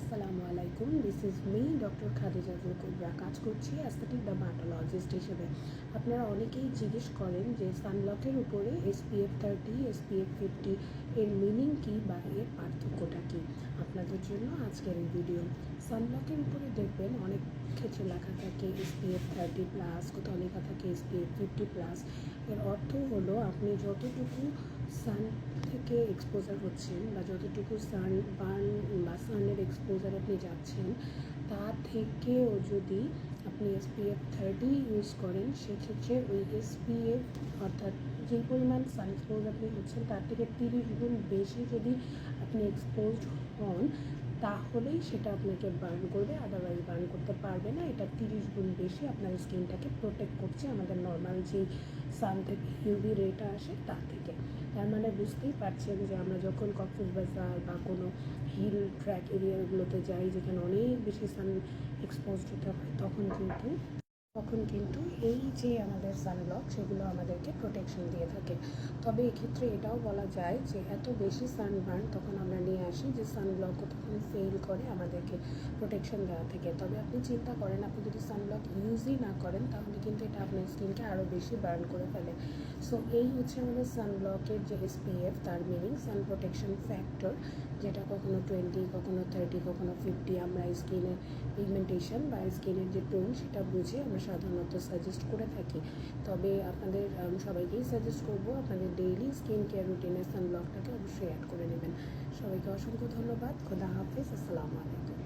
আসসালামু আলাইকুম। This is me doctor খাদিজাতুল কুবরা। কাজ করছি অ্যাস্থেটিক ডার্মাটোলজিস্ট হিসেবে। আপনারা অনেকেই জিজ্ঞেস করেন যে সানব্লকের উপরে SPF 30, SPF 50 এর মিনিং কী বা এর পার্থক্যটা কী। আপনাদের জন্য আজকের এই ভিডিও। সানব্লকের উপরে দেখবেন অনেক ক্ষেত্রে লেখা থাকে SPF 30+, কোথাও লেখা থাকে SPF 50+। এর অর্থ হলো আপনি যতটুকু সান থেকে এক্সপোজার হচ্ছেন বা যতটুকু সানবার্ন বা সানের এক্সপোজার আপনি যাচ্ছেন, তা থেকেও যদি আপনি SPF 30 ইউজ করেন, সেক্ষেত্রে ওই SPF অর্থাৎ যেই পরিমাণ সান এক্সপোজ আপনি হচ্ছেন তার থেকে 30 গুণ বেশি যদি আপনি এক্সপোজড হন, তাহলেই সেটা আপনাকে বার্ন করবে, আদারওয়াইজ বার্ন করতে পারবে না। এটা 30 গুণ বেশি আপনার স্কিনটাকে প্রোটেক্ট করছে আমাদের নর্মাল যেই সান থেকে ইউভি রেটা আসে তার থেকে। তার মানে বুঝতেই পারছেন যে আমরা যখন কক্সবাজার বা কোনো হিল ট্র্যাক এরিয়াগুলোতে যাই, যেখানে অনেক বেশি সান এক্সপোজড হতে হয়, তখন কিন্তু এই যে আমাদের সানব্লক সেগুলো আমাদেরকে প্রোটেকশন দিয়ে থাকে। তবে এক্ষেত্রে এটাও বলা যায় যে এত বেশি সানবার্ন তখন আমরা নিয়ে আসি যে সানব্লকও তখন ফেল করে আমাদেরকে প্রোটেকশন দেওয়া থেকে। তবে আপনি চিন্তা করেন, আপনি যদি সানব্লক ইউজই না করেন তাহলে কিন্তু এটা আপনার স্কিনকে আরও বেশি বার্ন করে ফেলে। সো এই হচ্ছে আমাদের সানব্লকের যে SPF, তার মিনিং সান প্রোটেকশন ফ্যাক্টর, যেটা কখনো 20, কখনো 30, কখনো 50 আমরা স্কিনের পিগমেন্টেশন বা স্কিনের যে টোন সেটা বুঝে আমরা সাধারণত সাজেস্ট করে থাকি। তবে আপনাদের সবাইকেই সাজেস্ট করব আপনাদের ডেইলি স্কিন কেয়ার রুটিনে সানব্লকটাকে অবশ্যই অ্যাড করে নেবেন। সবাইকে অসংখ্য ধন্যবাদ। খোদা হাফেজ। আসসালামু আলাইকুম।